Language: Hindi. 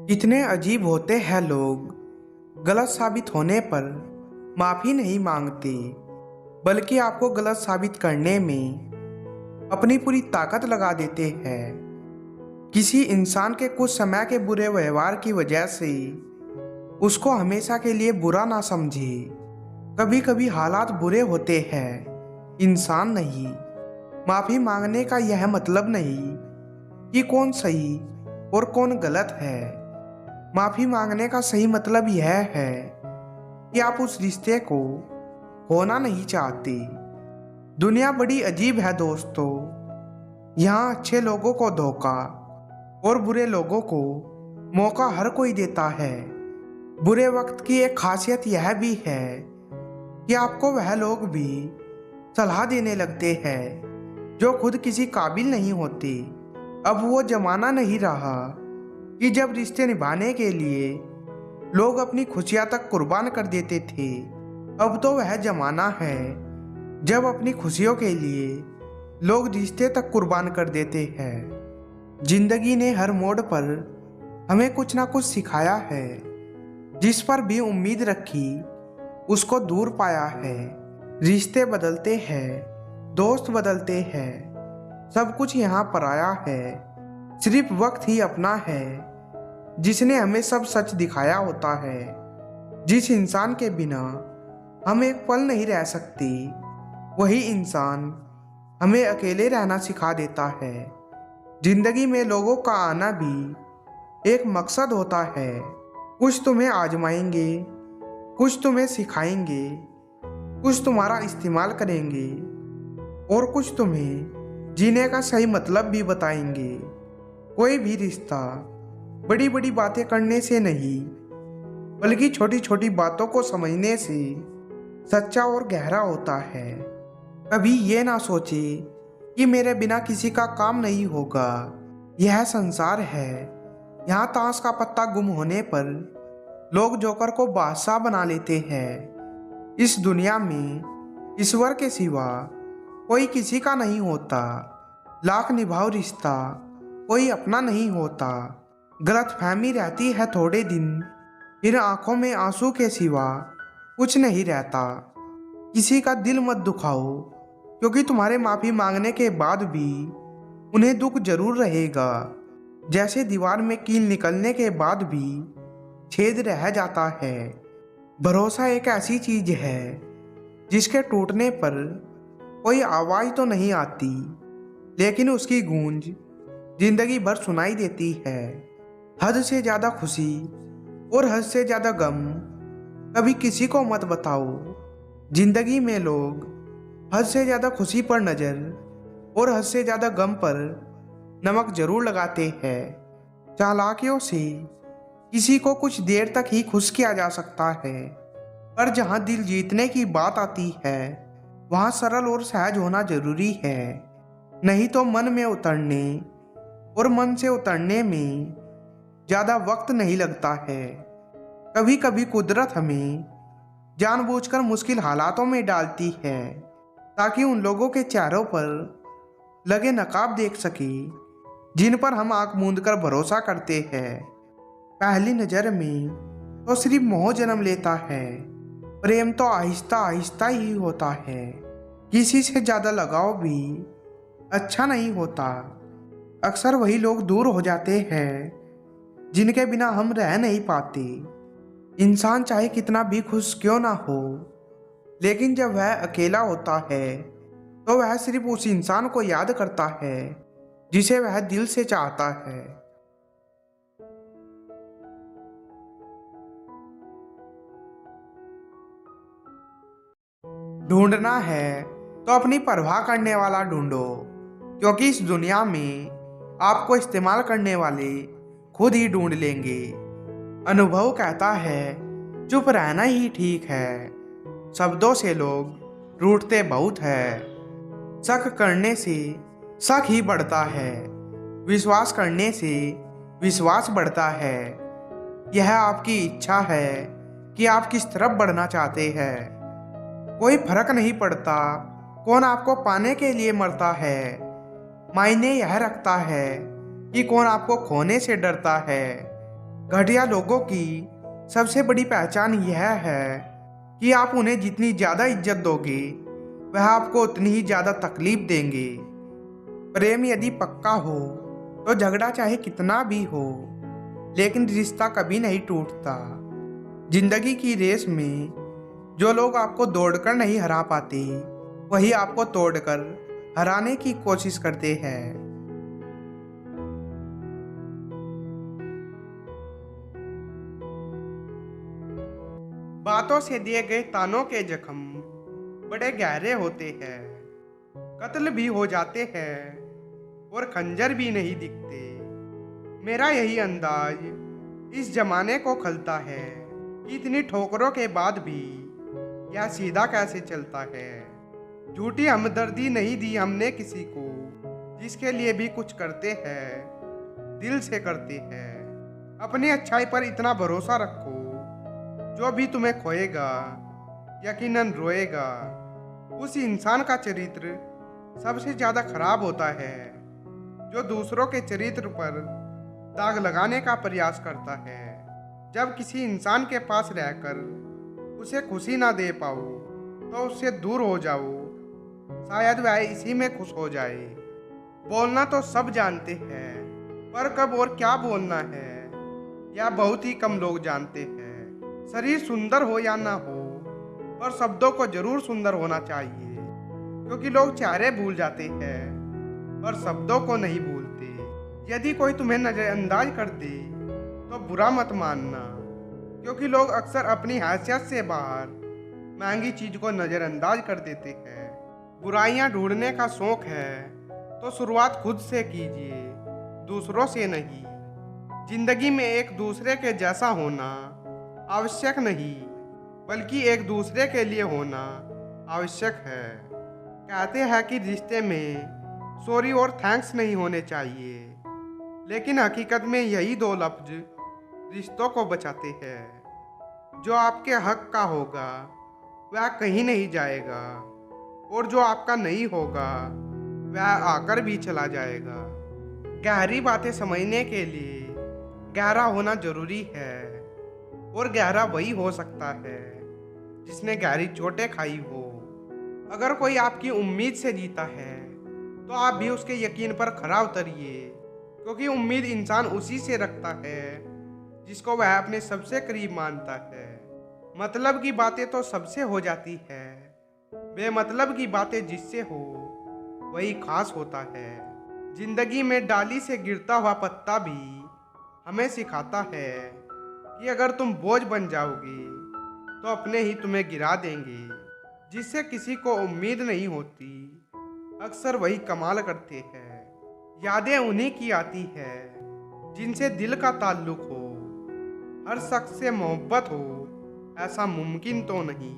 कितने अजीब होते हैं लोग। गलत साबित होने पर माफी नहीं मांगते, बल्कि आपको गलत साबित करने में अपनी पूरी ताकत लगा देते हैं। किसी इंसान के कुछ समय के बुरे व्यवहार की वजह से उसको हमेशा के लिए बुरा ना समझे। कभी कभी हालात बुरे होते हैं, इंसान नहीं। माफी मांगने का यह मतलब नहीं कि कौन सही और कौन गलत है। माफी मांगने का सही मतलब यह है कि आप उस रिश्ते को खोना नहीं चाहते। दुनिया बड़ी अजीब है दोस्तों। यहाँ अच्छे लोगों को धोखा और बुरे लोगों को मौका हर कोई देता है। बुरे वक्त की एक खासियत यह भी है कि आपको वह लोग भी सलाह देने लगते हैं जो खुद किसी काबिल नहीं होते। अब वो जमाना नहीं रहा कि जब रिश्ते निभाने के लिए लोग अपनी खुशियां तक कुर्बान कर देते थे। अब तो वह जमाना है जब अपनी खुशियों के लिए लोग रिश्ते तक कुर्बान कर देते हैं। जिंदगी ने हर मोड़ पर हमें कुछ ना कुछ सिखाया है। जिस पर भी उम्मीद रखी उसको दूर पाया है। रिश्ते बदलते हैं, दोस्त बदलते हैं, सब कुछ यहाँ पर आया है। सिर्फ वक्त ही अपना है जिसने हमें सब सच दिखाया होता है। जिस इंसान के बिना हम एक पल नहीं रह सकते, वही इंसान हमें अकेले रहना सिखा देता है। जिंदगी में लोगों का आना भी एक मकसद होता है। कुछ तुम्हें आजमाएंगे, कुछ तुम्हें सिखाएंगे, कुछ तुम्हारा इस्तेमाल करेंगे और कुछ तुम्हें जीने का सही मतलब भी बताएंगे। कोई भी रिश्ता बड़ी बड़ी बातें करने से नहीं, बल्कि छोटी छोटी बातों को समझने से सच्चा और गहरा होता है। कभी ये ना सोचे कि मेरे बिना किसी का काम नहीं होगा। यह संसार है, यहाँ ताश का पत्ता गुम होने पर लोग जोकर को बादशाह बना लेते हैं। इस दुनिया में ईश्वर के सिवा कोई किसी का नहीं होता। लाख निभाओ रिश्ता, कोई अपना नहीं होता। गलतफहमी रहती है थोड़े दिन, फिर आंखों में आंसू के सिवा कुछ नहीं रहता। किसी का दिल मत दुखाओ, क्योंकि तुम्हारे माफी मांगने के बाद भी उन्हें दुख जरूर रहेगा। जैसे दीवार में कील निकलने के बाद भी छेद रह जाता है। भरोसा एक ऐसी चीज है जिसके टूटने पर कोई आवाज तो नहीं आती, लेकिन उसकी गूंज जिंदगी भर सुनाई देती है। हद से ज्यादा खुशी और हद से ज्यादा गम कभी किसी को मत बताओ। जिंदगी में लोग हद से ज्यादा खुशी पर नजर और हद से ज्यादा गम पर नमक जरूर लगाते हैं। चालाकियों से किसी को कुछ देर तक ही खुश किया जा सकता है, पर जहां दिल जीतने की बात आती है वहां सरल और सहज होना जरूरी है। नहीं तो मन में उतरने और मन से उतरने में ज्यादा वक्त नहीं लगता है। कभी कभी कुदरत हमें जानबूझकर मुश्किल हालातों में डालती है ताकि उन लोगों के चेहरों पर लगे नकाब देख सके जिन पर हम आंख मूंद कर भरोसा करते हैं। पहली नजर में तो सिर्फ मोह जन्म लेता है, प्रेम तो आहिस्ता आहिस्ता ही होता है। किसी से ज्यादा लगाव भी अच्छा नहीं होता। अक्सर वही लोग दूर हो जाते हैं जिनके बिना हम रह नहीं पाते। इंसान चाहे कितना भी खुश क्यों ना हो, लेकिन जब वह अकेला होता है तो वह सिर्फ उस इंसान को याद करता है जिसे वह दिल से चाहता है। ढूंढना है तो अपनी परवाह करने वाला ढूंढो, क्योंकि इस दुनिया में आपको इस्तेमाल करने वाले खुद ही ढूंढ लेंगे। अनुभव कहता है चुप रहना ही ठीक है। शब्दों से लोग रूठते बहुत है। शक करने से शक ही बढ़ता है, विश्वास करने से विश्वास बढ़ता है। यह आपकी इच्छा है कि आप किस तरफ बढ़ना चाहते हैं। कोई फर्क नहीं पड़ता कौन आपको पाने के लिए मरता है। मायने यह रखता है कि कौन आपको खोने से डरता है। घटिया लोगों की सबसे बड़ी पहचान यह है कि आप उन्हें जितनी ज़्यादा इज्जत दोगे वह आपको उतनी ही ज़्यादा तकलीफ देंगे। प्रेम यदि पक्का हो तो झगड़ा चाहे कितना भी हो, लेकिन रिश्ता कभी नहीं टूटता। जिंदगी की रेस में जो लोग आपको दौड़कर नहीं हरा पाते वही आपको तोड़कर हराने की कोशिश करते हैं। बातों से दिए गए तानों के जख्म बड़े गहरे होते हैं, कत्ल भी हो जाते हैं और खंजर भी नहीं दिखते। मेरा यही अंदाज इस जमाने को खलता है कि इतनी ठोकरों के बाद भी यह सीधा कैसे चलता है। झूठी हमदर्दी नहीं दी हमने किसी को, जिसके लिए भी कुछ करते हैं दिल से करते हैं। अपनी अच्छाई पर इतना भरोसा रखो, जो भी तुम्हें खोएगा यकीनन रोएगा। उस इंसान का चरित्र सबसे ज़्यादा खराब होता है जो दूसरों के चरित्र पर दाग लगाने का प्रयास करता है। जब किसी इंसान के पास रहकर उसे खुशी ना दे पाओ तो उससे दूर हो जाओ, शायद वह इसी में खुश हो जाए। बोलना तो सब जानते हैं, पर कब और क्या बोलना है यह बहुत ही कम लोग जानते हैं। शरीर सुंदर हो या ना हो, पर शब्दों को जरूर सुंदर होना चाहिए, क्योंकि लोग चेहरे भूल जाते हैं पर शब्दों को नहीं भूलते। यदि कोई तुम्हें नजरअंदाज कर दे तो बुरा मत मानना, क्योंकि लोग अक्सर अपनी हैसियत से बाहर महंगी चीज को नजरअंदाज कर देते हैं। बुराइयां ढूंढने का शौक है तो शुरुआत खुद से कीजिए, दूसरों से नहीं। जिंदगी में एक दूसरे के जैसा होना आवश्यक नहीं, बल्कि एक दूसरे के लिए होना आवश्यक है। कहते हैं कि रिश्ते में सॉरी और थैंक्स नहीं होने चाहिए, लेकिन हकीकत में यही दो लफ्ज रिश्तों को बचाते हैं। जो आपके हक का होगा वह कहीं नहीं जाएगा, और जो आपका नहीं होगा वह आकर भी चला जाएगा। गहरी बातें समझने के लिए गहरा होना जरूरी है, और गहरा वही हो सकता है जिसने गहरी चोटें खाई हो। अगर कोई आपकी उम्मीद से जीता है तो आप भी उसके यकीन पर खरा उतरिए, क्योंकि उम्मीद इंसान उसी से रखता है जिसको वह अपने सबसे करीब मानता है। मतलब की बातें तो सबसे हो जाती है, बेमतलब की बातें जिससे हो वही खास होता है। जिंदगी में डाली से गिरता हुआ पत्ता भी हमें सिखाता है कि अगर तुम बोझ बन जाओगे तो अपने ही तुम्हें गिरा देंगे। जिससे किसी को उम्मीद नहीं होती अक्सर वही कमाल करते हैं। यादें उन्हीं की आती है जिनसे दिल का ताल्लुक हो। हर शख्स से मोहब्बत हो ऐसा मुमकिन तो नहीं।